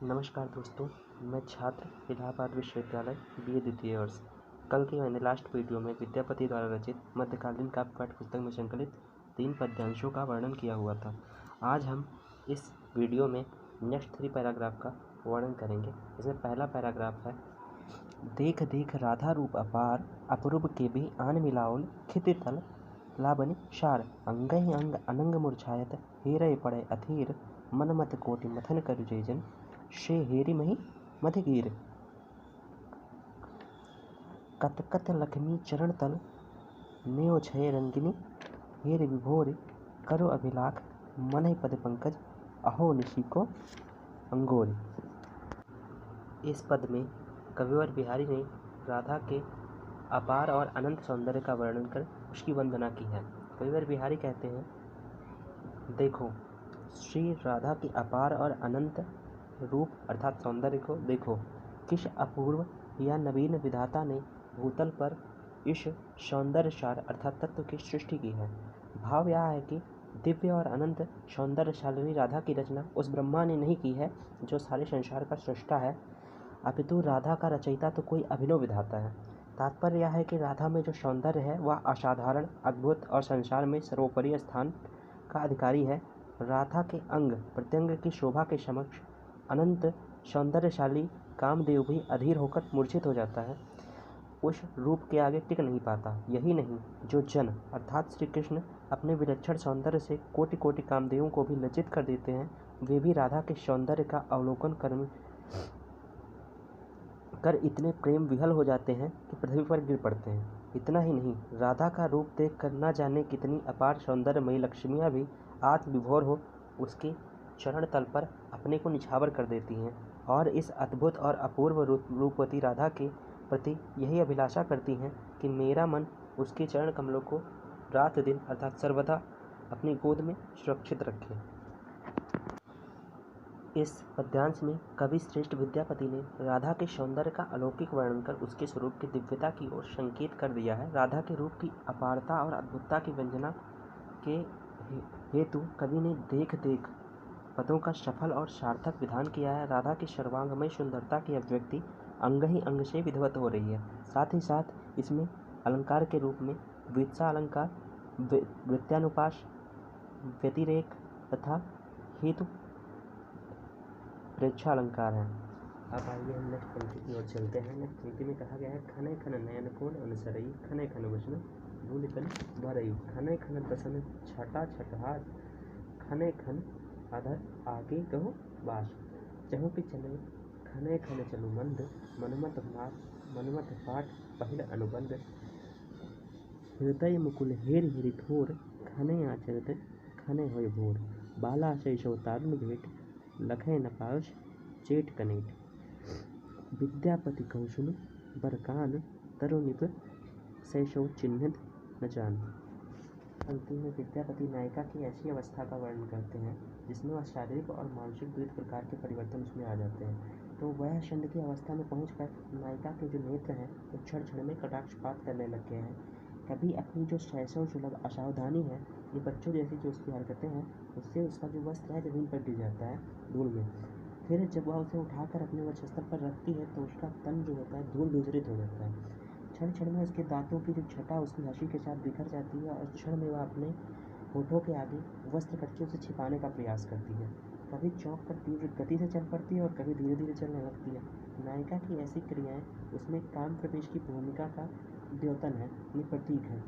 नमस्कार दोस्तों, मैं छात्र इलाहाबाद विश्वविद्यालय BA द्वितीय वर्ष। कल की मैंने लास्ट वीडियो में विद्यापति द्वारा रचित मध्यकालीन काव्य पाठ्य पुस्तक में संकलित 3 पद्यांशों का वर्णन किया हुआ था। आज हम इस वीडियो में नेक्स्ट 3 पैराग्राफ का वर्णन करेंगे। इसमें पहला पैराग्राफ है, देख देख राधा रूप अपार, अपरूप के भी आन मिलाओल, खित तल लाबनि शार, अंगहि अंग अनंग मुरझायत, हेरय पड़े अधीर, मन मत कोटि मथन करु जैजन, शे हेरि मही मधुगीर। कत कत लखमी चरण तल, नेओ छय रंगिनी, हेर विभोर करो अभिलाख, मन पद पंकज, अहो निशि को अंगोर। इस पद में कविवर बिहारी ने राधा के अपार और अनंत सौंदर्य का वर्णन कर उसकी वंदना की है। कविवर बिहारी कहते हैं, देखो श्री राधा की अपार और अनंत रूप अर्थात सौंदर्य को देखो। किस अपूर्व या नवीन विधाता ने भूतल पर इस सौंदर्यशार अर्थात तत्व की सृष्टि की है। भाव यह है कि दिव्य और अनंत सौंदर्यशालिनी राधा की रचना उस ब्रह्मा ने नहीं की है जो सारे संसार का सृष्टा है, अपितु राधा का रचयिता तो कोई अभिनव विधाता है। तात्पर्य यह है कि राधा में जो सौंदर्य है वह असाधारण, अद्भुत और संसार में सर्वोपरि स्थान का अधिकारी है। राधा के अंग प्रत्यंग की शोभा के समक्ष अनंत सौंदर्यशाली कामदेव भी अधीर होकर मूर्छित हो जाता है, उस रूप के आगे टिक नहीं पाता। यही नहीं, जो जन अर्थात श्री कृष्ण अपने विलक्षण सौंदर्य से कोटि कोटि कामदेवों को भी लज्जित कर देते हैं, वे भी राधा के सौंदर्य का अवलोकन कर इतने प्रेम विहल हो जाते हैं कि पृथ्वी पर गिर पड़ते हैं। इतना ही नहीं, राधा का रूप देख कर न जाने कितनी अपार सौंदर्यमयी लक्ष्मियाँ भी आत्मविभोर हो उसके चरण तल पर अपने को निछावर कर देती हैं और इस अद्भुत और अपूर्व रूपवती राधा के प्रति यही अभिलाषा करती हैं कि मेरा मन उसके चरण कमलों को रात दिन अर्थात सर्वदा अपनी गोद में सुरक्षित रखे। इस पद्यांश में कवि श्रेष्ठ विद्यापति ने राधा के सौंदर्य का अलौकिक वर्णन कर उसके स्वरूप की दिव्यता की ओर संकेत कर दिया है। राधा के रूप की अपारता और अद्भुतता की व्यंजना के हेतु कवि ने देख देख पदों का सफल और सार्थक विधान किया है। राधा की सर्वांगमय सुंदरता की अभिव्यक्ति अंग ही अंग से विधिवत हो रही है। साथ ही साथ इसमें अलंकार के रूप में वीतसा अलंकार, वृत्यानुपास, व्यतिरेक तथा हेतु प्रेक्षा अलंकार है। अब आइए हम नेक्स्ट पंक्ति की ओर चलते हैं। नेक्स्ट पंक्ति में कहा गया है, खने खन नयन कोण अनुसरई, खने खन वचन धूल कन भरई, खने खन दसन छटा छटहार, खने खन अधर आगे कहो बास, चहु के चले खने खन चलु मंद, मनमत पाठ पहिल अनुबंध, हृदय मुकुल हेर हेरि थोर, खने आचरित खने होय भोर, बाला शैशव तारुण भेंट, लखै न पावस चेट कनेट, विद्यापति कहु सुनु बरकान, तरुनिप शैशव चिन्हित न जान। अंतिम में विद्यापति नायिका की ऐसी अवस्था का वर्णन करते हैं जिसमें वह शारीरिक और मानसिक विविध प्रकार के परिवर्तन उसमें आ जाते हैं। तो वह छंद की अवस्था में पहुंचकर नायिका के जो नेत्र हैं वो क्षण क्षण में कटाक्षपात करने लग गए हैं। कभी अपनी जो शैशव सुलभ असावधानी है, ये बच्चों जैसी जो उसकी हरकतें हैं, उससे उसका जो वस्त्र है जमीन पर गिर जाता है धूल में। फिर जब वह उसे उठाकर अपने वक्षस्थल पर रखती है तो उसका तन जो होता है धूल धूसरित हो जाता है। क्षण क्षण में उसके दांतों की जो छटा उसकी हंसी के साथ बिखर जाती है और क्षण में वह अपने होठों के आगे वस्त्र करके उसे छिपाने का प्रयास करती है। कभी चौंक कर तीव्र गति से चल पड़ती है और कभी धीरे धीरे चलने लगती है। नायिका की ऐसी क्रियाएं उसमें काम प्रवेश की भूमिका का द्योतन है, ये प्रतीक है।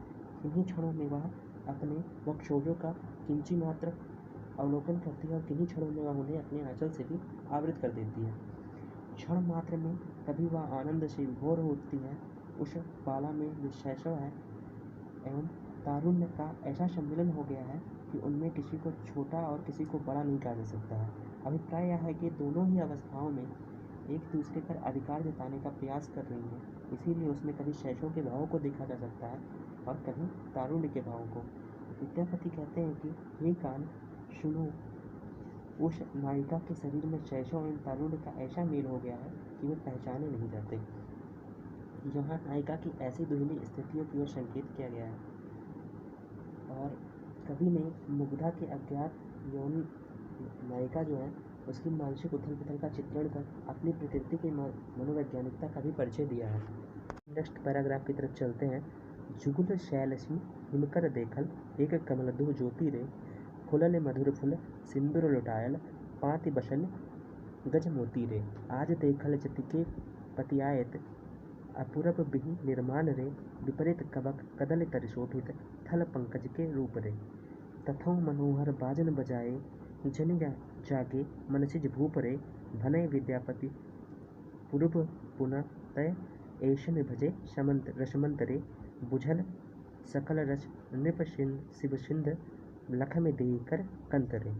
किन्हीं क्षणों में वह अपने वक्षोजों का किंची मात्र अवलोकन करती है और किन्हीं क्षणों में वह उन्हें अपने आंचल से भी आवृत कर देती है। क्षण मात्र में कभी वह आनंद से विभोर हो उठती है। उस बाला में जो शैशव है एवं तारुण्य का ऐसा सम्मिलन हो गया है कि उनमें किसी को छोटा और किसी को बड़ा नहीं कहा जा सकता है। अभिप्राय यह है कि दोनों ही अवस्थाओं में एक दूसरे पर अधिकार जताने का प्रयास कर रही हैं, इसीलिए उसमें कभी शैशव के भावों को देखा जा सकता है और कभी तारुण्य के भावों को। विद्यापति कहते हैं कि हे कान सुनो, उस नायिका के शरीर में शैशव एवं तारुण्य का ऐसा मेल हो गया है कि वे पहचाने नहीं जाते। यहाँ नायिका की ऐसी दुहिनी स्थितियों की ओर संकेत किया गया है। और कवि ने मुग्धा के अज्ञात यौन नायिका जो है उसकी मानसिक उथल पुथल का चित्रण कर अपनी प्रकृति की मनोवैज्ञानिकता का भी परिचय दिया है। नेक्स्ट पैराग्राफ की तरफ चलते हैं। जुगुल शैलसी हिमकर देखल एक कमल दो ज्योति रे, खुलल मधुर फुल सिंदूर लुटायल पाति बसल गज मोती रे। आज देखल जतिके पतियायत अपूरब बिहि निर्माण रे, विपरीत कबक कदल तर शोभित थल पंकज के रूप रे। तथौ मनोहर बाजन बजाए जन जागे मनसिज भूप रे, भनय विद्यापति पूर्व पुनः तय ऐशन भजे शमंत रसमंत रे, बुझल सकल रस नृप शिव सिंध लख में देकर कंत रे।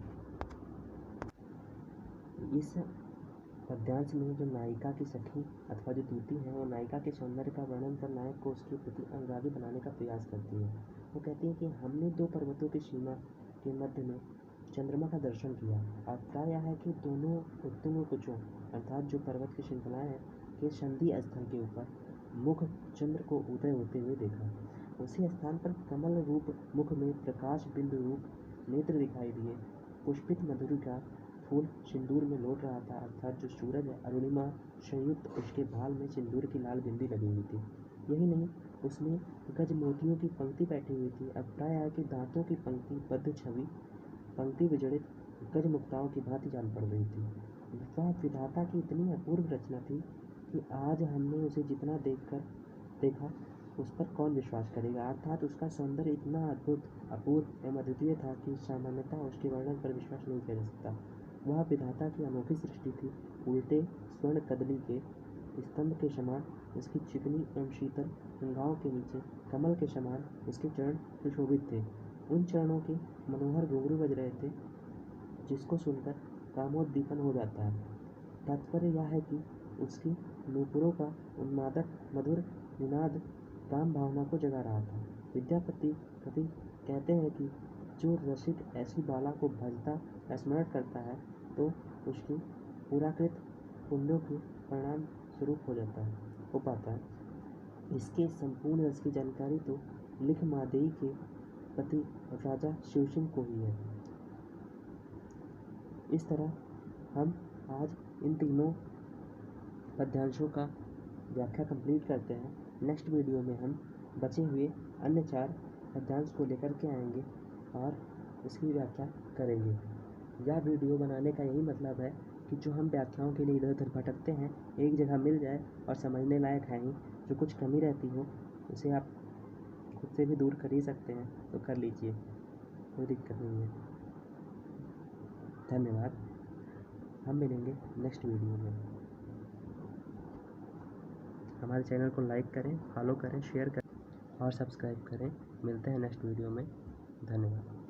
इस पद्यांश में जो नायिका की सखी अथवा जो दूती है वो नायिका के सौंदर्य का वर्णन कर नायक को उसके प्रति अनुरागी बनाने का प्रयास करती है। वो कहती है कि हमने दो पर्वतों की सीमा के मध्य में चंद्रमा का दर्शन किया और प्राय है कि दोनों उत्तुंग कुचों अर्थात जो पर्वत की श्रृंखलाएं हैं के संधि स्थल के ऊपर मुख चंद्र को उदय होते हुए देखा। उसी स्थान पर कमल रूप मुख में प्रकाश बिंदु रूप नेत्र दिखाई दिए। पुष्पित मधुरी का फूल सिंदूर में लौट रहा था अर्थात जो सूरज अरुणिमा संयुक्त उसके भाल में सिंदूर की लाल बिंदी लगी हुई थी। यही नहीं, उसमें गज मोतियों की पंक्ति बैठी हुई थी। अब प्राय है कि दांतों की पंक्ति बद्ध छवि पंक्ति विजड़ित गज मुक्ताओं की भांति जान पड़ रही थी। वह विधाता की इतनी अपूर्व रचना थी कि आज हमने उसे जितना देखा उस पर कौन विश्वास करेगा। अर्थात उसका सौंदर्य इतना अद्भुत अपूर्व एवं अद्वितीय था कि सामान्यतः उसके वर्णन पर विश्वास नहीं किया जा सकता। वह विधाता की अनोखी सृष्टि थी। उल्टे स्वर्ण कदली के स्तंभ के समान उसकी चिकनी एवं शीतल अंगाओं के नीचे कमल के समान उसके चरण सुशोभित थे। उन चरणों के मनोहर घुंघरू बज रहे थे जिसको सुनकर कामोद्दीपन हो जाता है। तात्पर्य यह है कि उसकी नूपुरों का उन्मादक मधुर निनाद काम भावना को जगा रहा था। विद्यापति कवि कहते हैं कि जो रसिक ऐसी बाला को भजता स्मरण करता है तो उसकी पूराकृत पुण्यों के परिणाम स्वरूप हो पाता है। इसके संपूर्ण रस की जानकारी तो लिख मादेई के पति राजा शिवसिंह को ही है। इस तरह हम आज इन तीनों पद्यांशों का व्याख्या कंप्लीट करते हैं। नेक्स्ट वीडियो में हम बचे हुए अन्य 4 पद्यांश को लेकर के आएंगे और इसकी व्याख्या करेंगे। यह वीडियो बनाने का यही मतलब है कि जो हम व्याख्याओं के लिए इधर उधर भटकते हैं एक जगह मिल जाए और समझने लायक है ही। जो कुछ कमी रहती हो उसे आप खुद से भी दूर कर ही सकते हैं तो कर लीजिए, कोई दिक्कत नहीं है। धन्यवाद। हम मिलेंगे नेक्स्ट वीडियो में। हमारे चैनल को लाइक करें, फॉलो करें, शेयर करें और सब्सक्राइब करें। मिलते हैं नेक्स्ट वीडियो में। धन्यवाद।